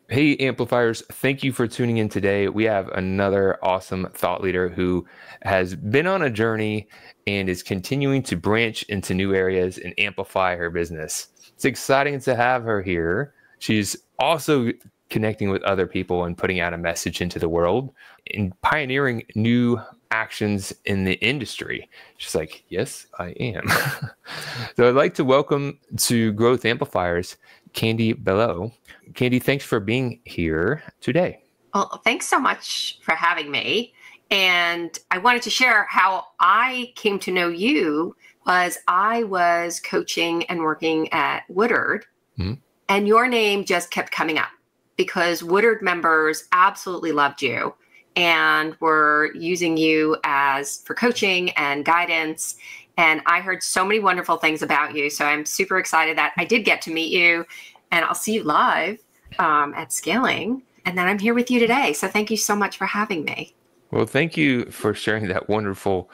Hey, Amplifiers, thank you for tuning in today. We have another awesome thought leader who has been on a journey and is continuing to branch into new areas and amplify her business. It's exciting to have her here. She's also connecting with other people and putting out a message into the world and pioneering new actions in the industry. She's like, yes, I am. So I'd like to welcome to Growth Amplifiers, Candy Bello. Candy, thanks for being here today. Well, thanks so much for having me. And I wanted to share how I came to know you. Was I was coaching and working at Woodard, and your name just kept coming up because Woodard members absolutely loved you and were using you for coaching and guidance. And I heard so many wonderful things about you. So I'm super excited that I did get to meet you, and I'll see you live at Scaling. And then I'm here with you today. So thank you so much for having me. Well, thank you for sharing that wonderful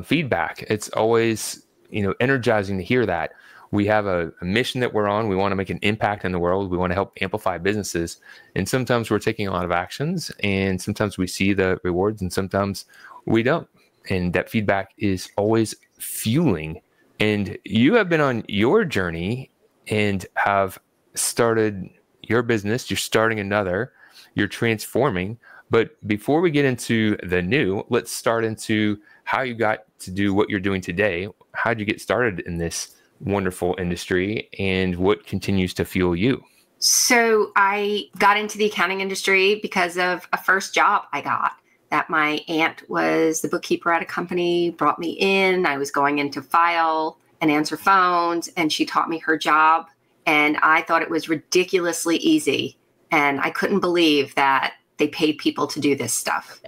feedback. It's always, energizing to hear that. We have a mission that we're on. We want to make an impact in the world. We want to help amplify businesses. And sometimes we're taking a lot of actions, and sometimes we see the rewards, and sometimes we don't. And that feedback is always fueling. And you have been on your journey and have started your business. You're starting another. You're transforming. But before we get into the new, let's start into how you got to do what you're doing today. How did you get started in this wonderful industry, and what continues to fuel you? So I got into the accounting industry because of a first job I got. That my aunt was the bookkeeper at a company, brought me in. I was going in to file and answer phones, and she taught me her job. And I thought it was ridiculously easy. And I couldn't believe that they paid people to do this stuff.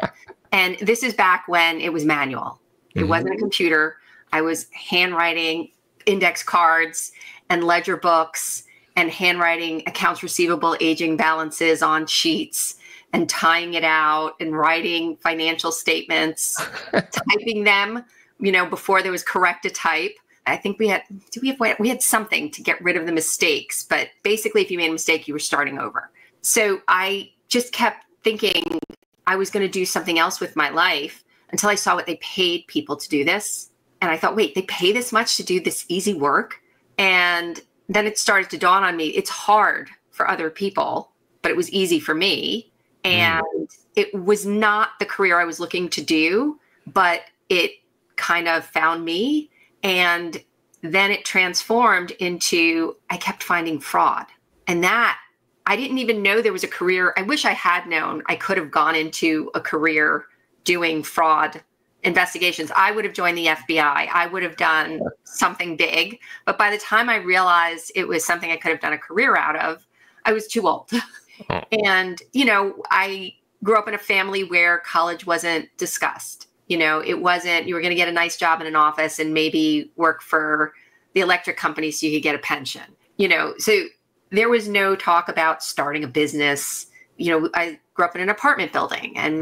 And this is back when it was manual. It wasn't a computer. I was handwriting index cards and ledger books and handwriting accounts receivable aging balances on sheets and tying it out and writing financial statements, typing them, before there was correct to type. I think we had something to get rid of the mistakes, but basically if you made a mistake, you were starting over. So I just kept thinking I was going to do something else with my life until I saw what they paid people to do this. And I thought, wait, they pay this much to do this easy work? And then it started to dawn on me, it's hard for other people, but it was easy for me. And it was not the career I was looking to do, but it kind of found me. And then it transformed into, I kept finding fraud. And that, I didn't even know there was a career. I wish I had known I could have gone into a career doing fraud investigations. I would have joined the FBI. I would have done something big. But by the time I realized it was something I could have done a career out of, I was too old. And, I grew up in a family where college wasn't discussed. It wasn't, you were going to get a nice job in an office and maybe work for the electric company so you could get a pension. So there was no talk about starting a business. I grew up in an apartment building and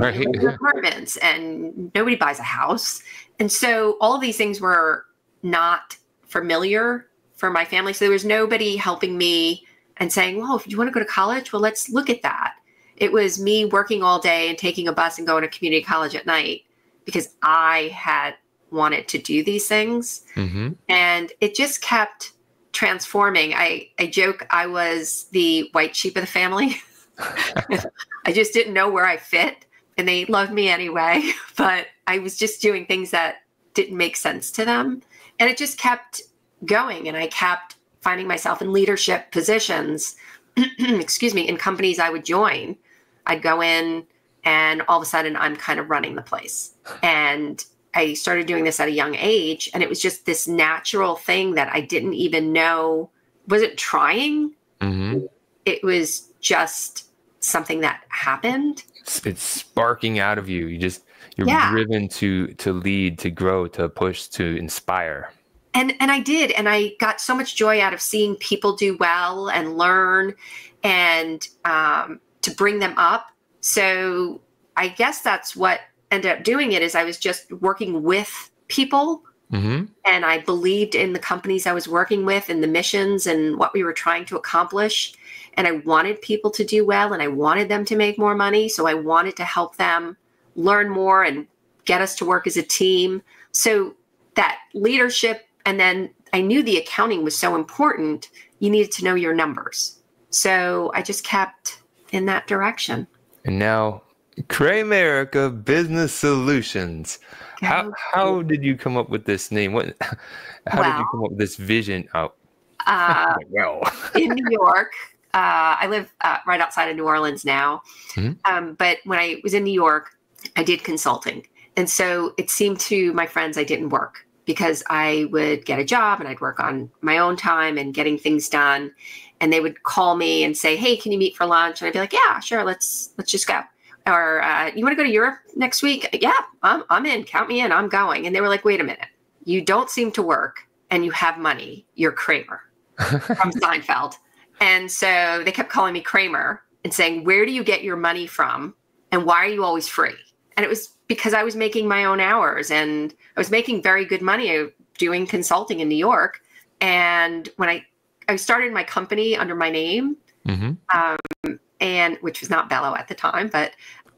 apartments, and nobody buys a house. And so all of these things were not familiar for my family. So there was nobody helping me and saying, well, if you want to go to college, well, let's look at that. It was me working all day and taking a bus and going to community college at night because I had wanted to do these things. And it just kept transforming. I joke I was the white sheep of the family. I just didn't know where I fit, and they loved me anyway, but I was just doing things that didn't make sense to them. And it just kept going, and I kept finding myself in leadership positions, in companies I would join. I'd go in, and all of a sudden I'm kind of running the place. And I started doing this at a young age, and it was just this natural thing that I didn't even know. Wasn't trying. It was just something that happened. It's sparking out of you. You're driven to lead, to grow, to push, to inspire. And I did. And I got so much joy out of seeing people do well and learn and to bring them up. So I guess that's what ended up doing it is I was just working with people Mm-hmm. And I believed in the companies I was working with and the missions and what we were trying to accomplish. And I wanted people to do well and I wanted them to make more money. So I wanted to help them learn more and get us to work as a team. So that leadership, and then I knew the accounting was so important. You needed to know your numbers. So I just kept in that direction. And now, Cramerica Business Solutions. How did you come up with this name? How did you come up with this vision? Oh, in New York, I live right outside of New Orleans now. Mm-hmm. But when I was in New York, I did consulting. And so it seemed to my friends I didn't work because I would get a job and I'd work on my own time and getting things done. And they would call me and say, hey, can you meet for lunch? And I'd be like, yeah, sure. Let's just go. Or you want to go to Europe next week? Yeah, I'm in. Count me in. I'm going. And they were like, wait a minute. You don't seem to work and you have money. You're Kramer from Seinfeld. And so they kept calling me Kramer and saying, where do you get your money from? And why are you always free? And it was because I was making my own hours and I was making very good money doing consulting in New York. And when I started my company under my name, and which was not Bello at the time, but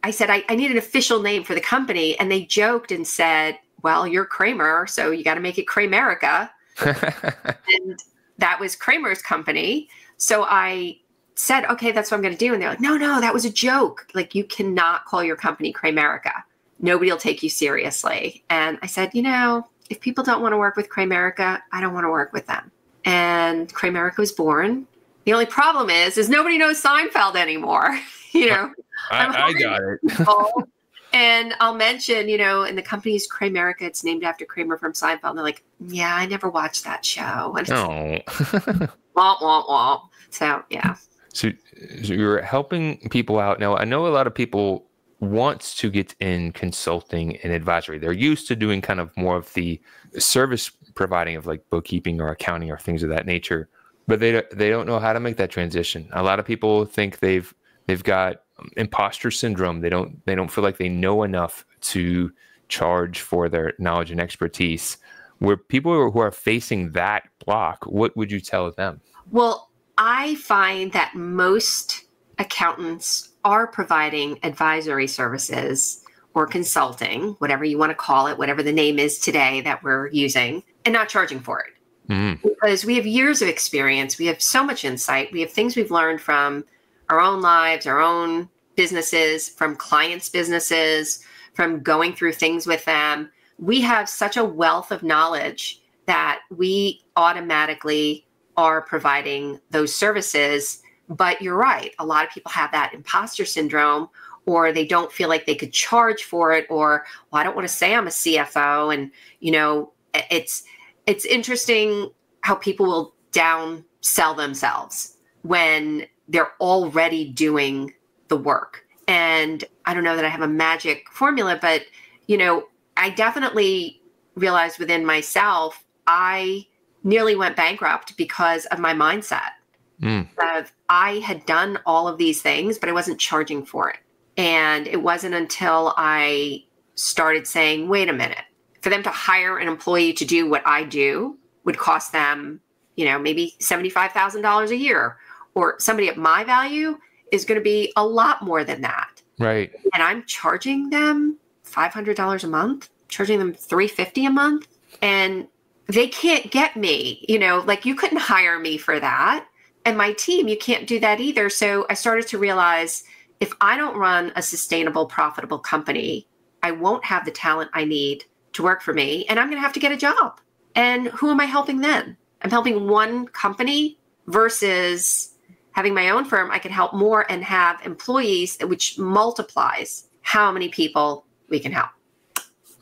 I said, I need an official name for the company. And they joked and said, well, you're Kramer, so you got to make it Cramerica. And that was Kramer's company. So I said, okay, that's what I'm going to do. And they're like, no, that was a joke. Like, you cannot call your company Cramerica. Nobody will take you seriously. And I said, if people don't want to work with Cramerica, I don't want to work with them. And Cramerica was born. The only problem is nobody knows Seinfeld anymore. I got it. And I'll mention, in the company's Cramerica, it's named after Kramer from Seinfeld. And they're like, yeah, I never watched that show. And Oh. Womp, womp, womp. So, yeah. So you're helping people out. Now, I know a lot of people want to get in consulting and advisory. They're used to doing kind of more of the service providing of like bookkeeping or accounting or things of that nature, but they don't know how to make that transition. A lot of people think they've got imposter syndrome. They don't feel like they know enough to charge for their knowledge and expertise. Where people who are facing that block, what would you tell them? Well, I find that most accountants are providing advisory services or consulting, whatever you want to call it, whatever the name is today that we're using, and not charging for it. Because we have years of experience. We have so much insight. We have things we've learned from our own lives, our own businesses, from clients' businesses, from going through things with them. We have such a wealth of knowledge that we automatically are providing those services. But you're right. A lot of people have that imposter syndrome, or they don't feel like they could charge for it, or, well, I don't want to say I'm a CFO. And, it's interesting how people will downsell themselves when they're already doing the work. And I don't know that I have a magic formula, but, I definitely realized within myself, I nearly went bankrupt because of my mindset. I had done all of these things, but I wasn't charging for it. And it wasn't until I started saying, wait a minute, for them to hire an employee to do what I do would cost them, maybe $75,000 a year, or somebody at my value is going to be a lot more than that. Right. And I'm charging them $500 a month, charging them $350 a month. And they can't get me, like you couldn't hire me for that. And my team, you can't do that either. So I started to realize if I don't run a sustainable, profitable company, I won't have the talent I need to work for me. And I'm going to have to get a job. And who am I helping then? I'm helping one company versus having my own firm. I can help more and have employees, which multiplies how many people we can help.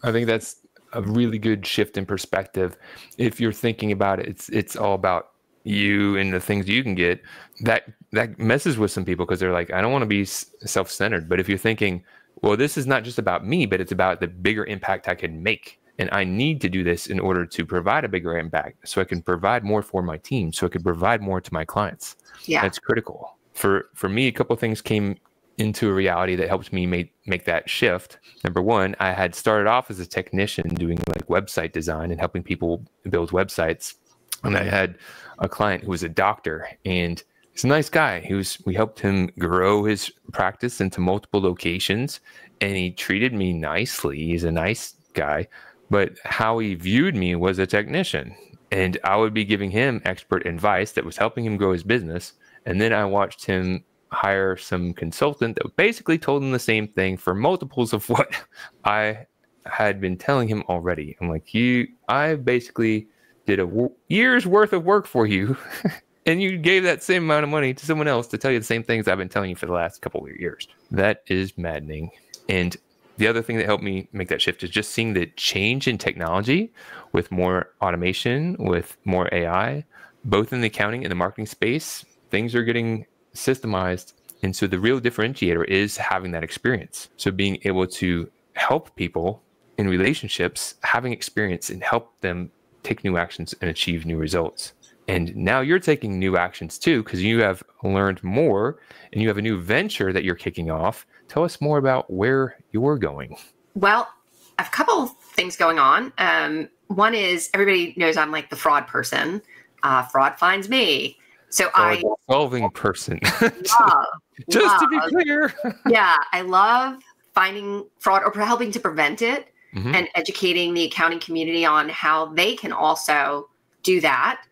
I think that's a really good shift in perspective. If you're thinking about it, it's all about you and the things you can get. That messes with some people because they're like, I don't want to be self-centered. But if you're thinking, well, this is not just about me, but it's about the bigger impact I can make. And I need to do this in order to provide a bigger impact so I can provide more for my team, so I can provide more to my clients. Yeah. That's critical. For me, a couple of things came into a reality that helped me make that shift. Number one, I had started off as a technician doing like website design and helping people build websites. And I had a client who was a doctor, and he's a nice guy. We helped him grow his practice into multiple locations, and he treated me nicely. He's a nice guy, but how he viewed me was a technician. And I would be giving him expert advice that was helping him grow his business. And then I watched him hire some consultant that basically told him the same thing for multiples of what I had been telling him already. I'm like, I basically did a year's worth of work for you. And you gave that same amount of money to someone else to tell you the same things I've been telling you for the last couple of years. That is maddening. And the other thing that helped me make that shift is just seeing the change in technology with more automation, with more AI, both in the accounting and the marketing space. Things are getting systemized. And so the real differentiator is having that experience. So being able to help people in relationships, having experience and help them take new actions and achieve new results. And now you're taking new actions too, because you have learned more and you have a new venture that you're kicking off. Tell us more about where you're going. Well, I have a couple of things going on. One is everybody knows I'm like the fraud person. Fraud finds me. So solving person. Love, to be clear. Yeah, I love finding fraud or helping to prevent it and educating the accounting community on how they can also do that.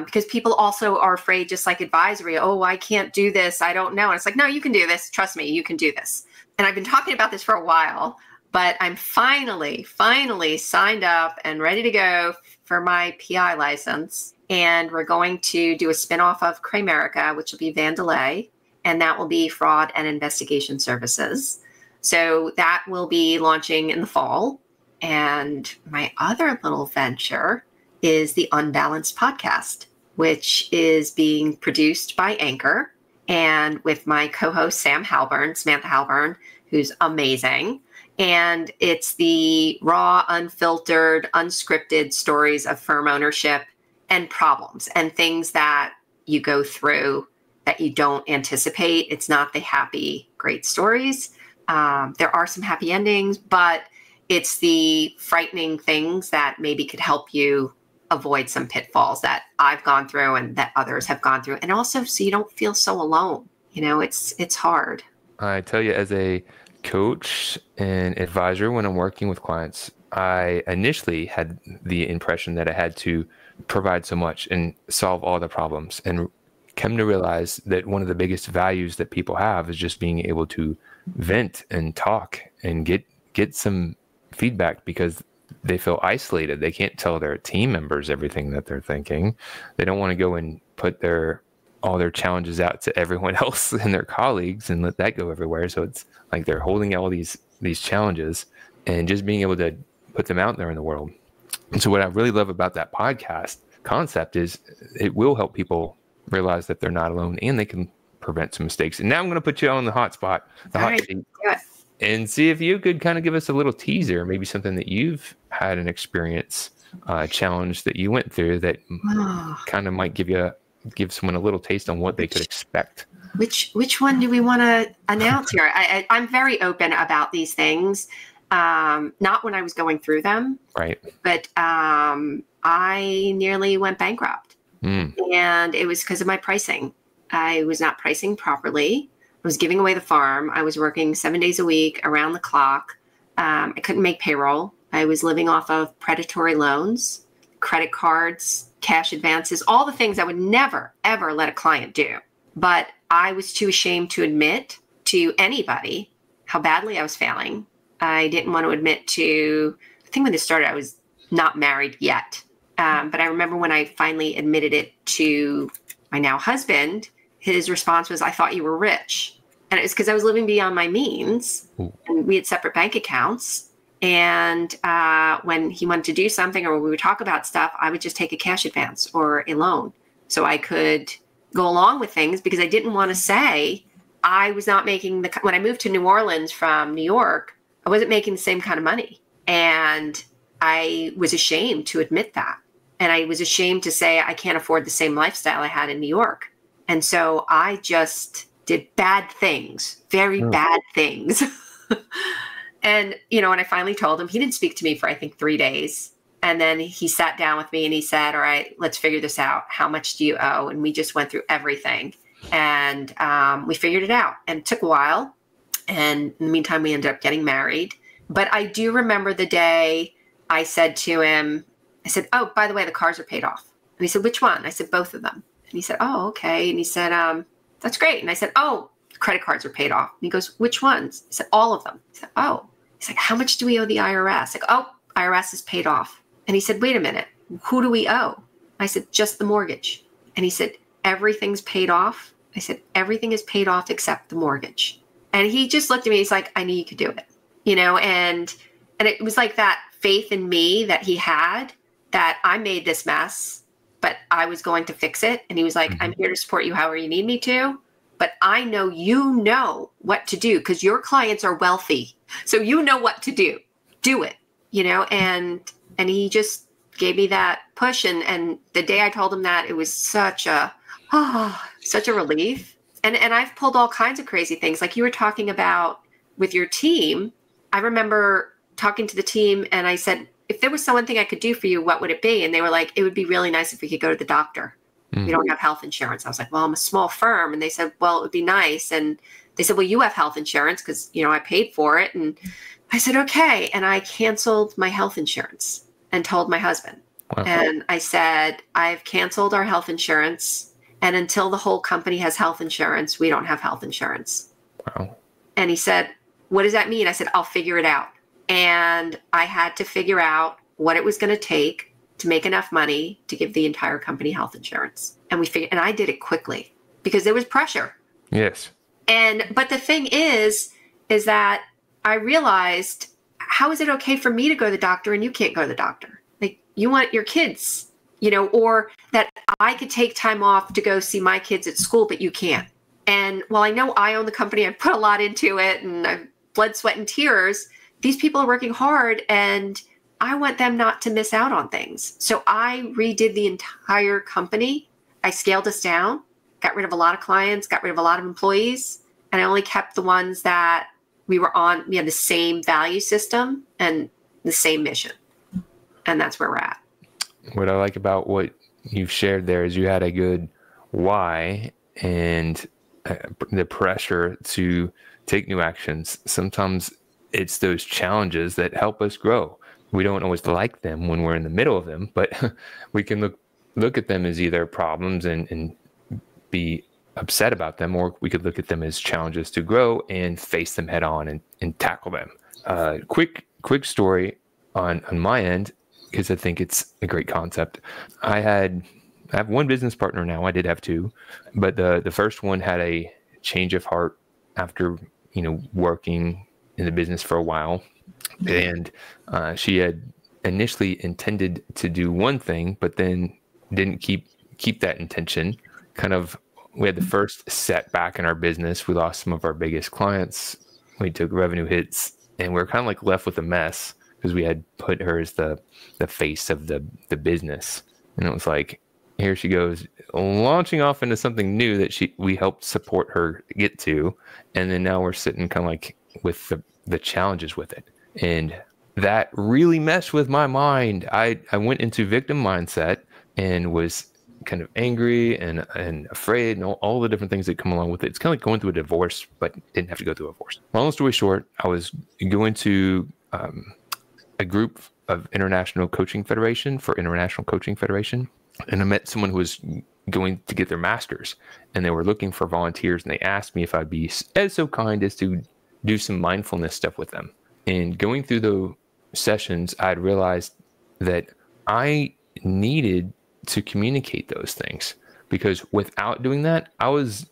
Because people also are afraid, just like advisory. Oh, I can't do this. I don't know. And it's like, no, you can do this. Trust me, you can do this. And I've been talking about this for a while, but I'm finally signed up and ready to go for my PI license. And we're going to do a spinoff of Cramerica, which will be Vandelay, and that will be fraud and investigation services. So that will be launching in the fall. And my other little venture is the Unbalanced podcast, which is being produced by Anchor and with my co-host Samantha Halburn, who's amazing. And it's the raw, unfiltered, unscripted stories of firm ownership and problems and things that you go through that you don't anticipate. It's not the happy, great stories. There are some happy endings, but it's the frightening things that maybe could help you avoid some pitfalls that I've gone through and that others have gone through. And also so you don't feel so alone. You know, it's hard. I tell you, as a coach and advisor, when I'm working with clients, I initially had the impression that I had to provide so much and solve all the problems, and come to realize that one of the biggest values that people have is just being able to vent and talk and get some feedback, because they feel isolated. They can't tell their team members everything that they're thinking. They don't want to go and put all their challenges out to everyone else and their colleagues and let that go everywhere. So it's like they're holding all these challenges and just being able to put them out there in the world. And so what I really love about that podcast concept is it will help people realize that they're not alone and they can prevent some mistakes. And now I'm going to put you on the hot spot, seat, and see if you could kind of give us a little teaser, maybe something that you've had an experience, challenge that you went through that kind of might give someone a little taste on what they could expect. Which one do we want to announce here? I'm very open about these things. Not when I was going through them, right? But I nearly went bankrupt, and it was because of my pricing. I was not pricing properly. I was giving away the farm. I was working 7 days a week around the clock. I couldn't make payroll. I was living off of predatory loans, credit cards, cash advances, all the things I would never, ever let a client do. But I was too ashamed to admit to anybody how badly I was failing. I didn't want to admit to, I think when this started, I was not married yet. But I remember when I finally admitted it to my now husband, his response was, "I thought you were rich." And it was because I was living beyond my means. And we had separate bank accounts. And when he wanted to do something or we would talk about stuff, I would just take a cash advance or a loan so I could go along with things, because I didn't want to say I was not making when I moved to New Orleans from New York, I wasn't making the same kind of money. And I was ashamed to admit that. And I was ashamed to say I can't afford the same lifestyle I had in New York. And so I just did bad things, very bad things. And, when I finally told him, he didn't speak to me for, I think, 3 days. And then he sat down with me and he said, all right, let's figure this out. How much do you owe? And we just went through everything. And we figured it out. And it took a while. And in the meantime, we ended up getting married. But I do remember the day I said to him, I said, oh, by the way, the cars are paid off. And he said, which one? I said, both of them. And he said, oh, okay. And he said, that's great. And I said, oh, credit cards are paid off. And he goes, which ones? I said, all of them. He said, oh. He's like, how much do we owe the IRS? Like, oh, IRS is paid off. And he said, wait a minute, who do we owe? I said, just the mortgage. And he said, everything's paid off? I said, everything is paid off except the mortgage. And he just looked at me. He's like, I knew you could do it. And it was like that faith in me that he had, that I made this mess, but I was going to fix it. And he was like, I'm here to support you however you need me to. But I know you know what to do because your clients are wealthy. So you know what to do. Do it, and he just gave me that push. And the day I told him that, it was such a relief. And I've pulled all kinds of crazy things. Like you were talking about with your team. I remember talking to the team and I said, if there was one thing I could do for you, what would it be? And they were like, it would be really nice if we could go to the doctor. We don't have health insurance. I was like, well, I'm a small firm. And they said, well, it would be nice. And they said, well, you have health insurance because, I paid for it. And I said, okay. And I canceled my health insurance and told my husband. Wow. And I said, I've canceled our health insurance. And until the whole company has health insurance, we don't have health insurance. Wow. And he said, what does that mean? I said, I'll figure it out. And I had to figure out what it was going to take to make enough money to give the entire company health insurance. And and I did it quickly because there was pressure. Yes. But the thing is that I realized, how is it okay for me to go to the doctor and you can't go to the doctor? Like you want your kids, or that I could take time off to go see my kids at school, but you can't. And while I know I own the company, I've put a lot into it and I've blood, sweat, and tears. These people are working hard and I want them not to miss out on things. So I redid the entire company. I scaled us down, got rid of a lot of clients, got rid of a lot of employees, and I only kept the ones that we had the same value system and the same mission. And that's where we're at. What I like about what you've shared there is you had a good why and the pressure to take new actions. Sometimes it's those challenges that help us grow. We don't always like them when we're in the middle of them, but we can look at them as either problems and be upset about them, or we could look at them as challenges to grow and face them head on and tackle them. Quick story on my end, because I think it's a great concept. I have one business partner now. I did have two, but the first one had a change of heart after working in the business for a while. And she had initially intended to do one thing, but then didn't keep that intention. We had the first setback in our business. We lost some of our biggest clients. We took revenue hits, and we were kind of like left with a mess because we had put her as the face of the business. And it was like, here she goes, launching off into something new that we helped support her get to. And then now we're sitting kind of like with the challenges with it. And that really messed with my mind. I went into victim mindset and was kind of angry and afraid and all the different things that come along with it. It's kind of like going through a divorce, but didn't have to go through a divorce. Long story short, I was going to a group of International Coaching Federation, and I met someone who was going to get their master's, and they were looking for volunteers, and they asked me if I'd be so kind as to do some mindfulness stuff with them. And going through the sessions, I'd realized that I needed to communicate those things, because without doing that, I was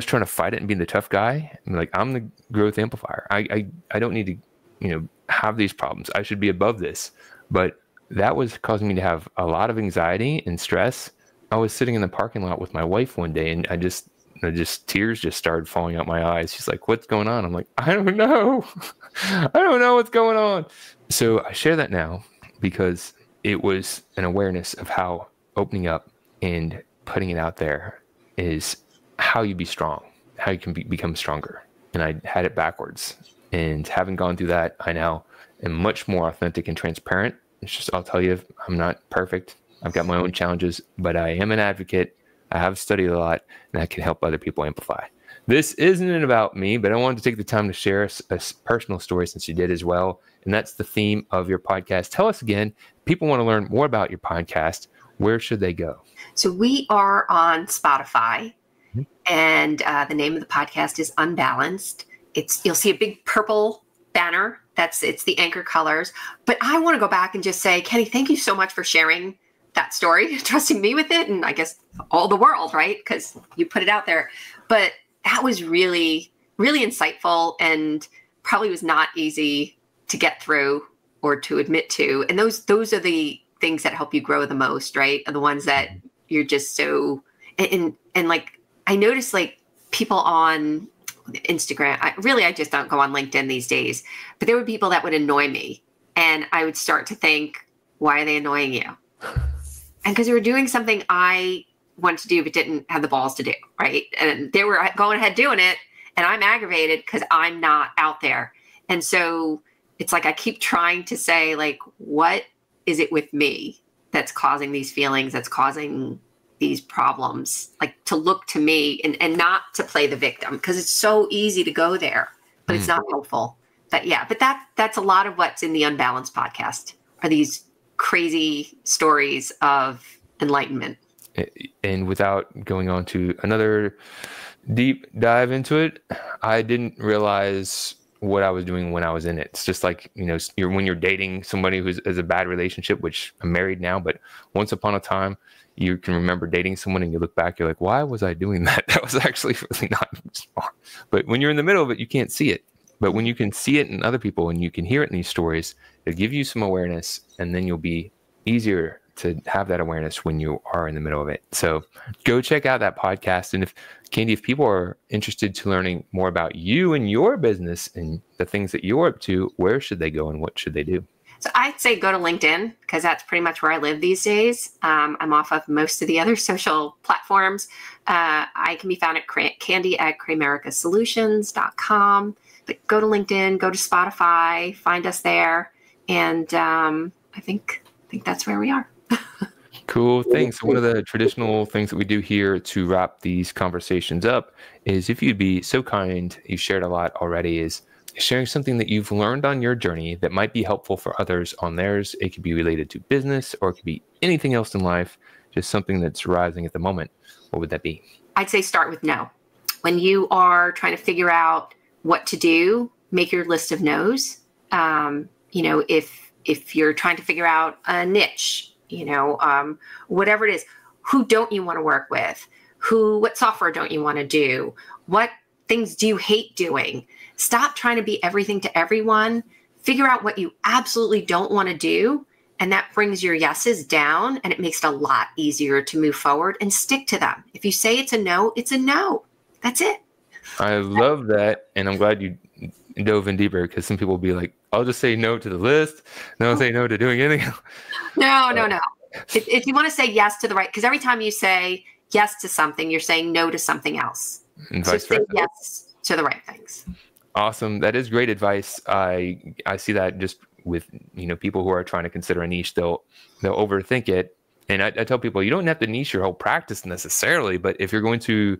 trying to fight it and being the tough guy. I'm the growth amplifier. I don't need to, have these problems. I should be above this. But that was causing me to have a lot of anxiety and stress. I was sitting in the parking lot with my wife one day, and tears just started falling out my eyes. She's like, "What's going on?" I'm like, "I don't know. I don't know what's going on." So I share that now because it was an awareness of how opening up and putting it out there is how you be strong, how you can become stronger. And I had it backwards. And having gone through that, I now am much more authentic and transparent. It's just, I'll tell you, I'm not perfect. I've got my own challenges, but I am an advocate. I have studied a lot, and I can help other people amplify. This isn't about me, but I wanted to take the time to share a personal story, since you did as well. And that's the theme of your podcast. Tell us again, people want to learn more about your podcast. Where should they go? So we are on Spotify, and the name of the podcast is Unbalanced. You'll see a big purple banner. It's the anchor colors. But I want to go back and just say, Kenny, thank you so much for sharing that story, trusting me with it, and I guess all the world, right? Because you put it out there. But that was really, really insightful, and probably was not easy to get through or to admit to. And those are the things that help you grow the most, right? Are the ones that you're just so, and like, I noticed like people on Instagram, I just don't go on LinkedIn these days, but there were people that would annoy me, and I would start to think, why are they annoying you? And because they were doing something I wanted to do but didn't have the balls to do, right? And they were going ahead doing it, and I'm aggravated because I'm not out there. And so it's like I keep trying to say, like, what is it with me that's causing these feelings, that's causing these problems? Like, to look to me and not to play the victim, because it's so easy to go there, but it's not helpful. But yeah, but that's a lot of what's in the Unbalanced podcast, are these crazy stories of enlightenment. And without going on to another deep dive into it, I didn't realize what I was doing when I was in it. It's just like, when you're dating somebody who's a bad relationship, which I'm married now, but once upon a time, you can remember dating someone and you look back, you're like, why was I doing that? That was actually really not smart. But when you're in the middle of it, you can't see it. But when you can see it in other people and you can hear it in these stories, it'll give you some awareness, and then you'll be easier to have that awareness when you are in the middle of it. So go check out that podcast. And if people are interested to learning more about you and your business and the things that you're up to, where should they go and what should they do? So I'd say go to LinkedIn, because that's pretty much where I live these days. I'm off of most of the other social platforms. I can be found at Candy@CraymericasSolutions.com. But go to LinkedIn, go to Spotify, find us there. And I think that's where we are. Cool. Thanks. So one of the traditional things that we do here to wrap these conversations up is, if you'd be so kind, you shared a lot already, is sharing something that you've learned on your journey that might be helpful for others on theirs. It could be related to business, or it could be anything else in life, just something that's rising at the moment. What would that be? I'd say start with no. When you are trying to figure out what to do, make your list of no's. If you're trying to figure out a niche, whatever it is, who don't you want to work with? What software don't you want to do? What things do you hate doing? Stop trying to be everything to everyone. Figure out what you absolutely don't want to do. And that brings your yeses down, and it makes it a lot easier to move forward and stick to them. If you say it's a no, it's a no. That's it. I love that. And I'm glad you dove in deeper, because some people will be like, I'll just say no to the list. No, I'll say no to doing anything. No. If you want to say yes to the right, because every time you say yes to something, you're saying no to something else. And so say yes to the right things. Awesome. That is great advice. I see that just with, people who are trying to consider a niche, they'll overthink it. And I tell people, you don't have to niche your whole practice necessarily, but if you want to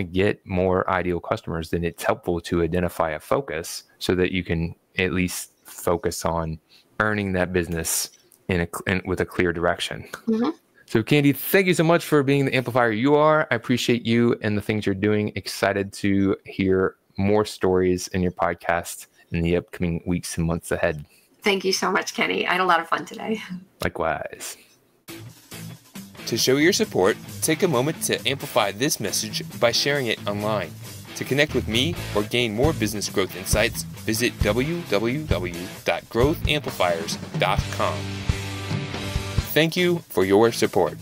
get more ideal customers, then it's helpful to identify a focus so that you can at least focus on earning that business with a clear direction. Mm-hmm. So Candy, thank you so much for being the amplifier you are. I appreciate you and the things you're doing. Excited to hear more stories in your podcast in the upcoming weeks and months ahead. Thank you so much, Kenny. I had a lot of fun today. Likewise. To show your support, take a moment to amplify this message by sharing it online. To connect with me or gain more business growth insights, visit www.growthamplifiers.com. Thank you for your support.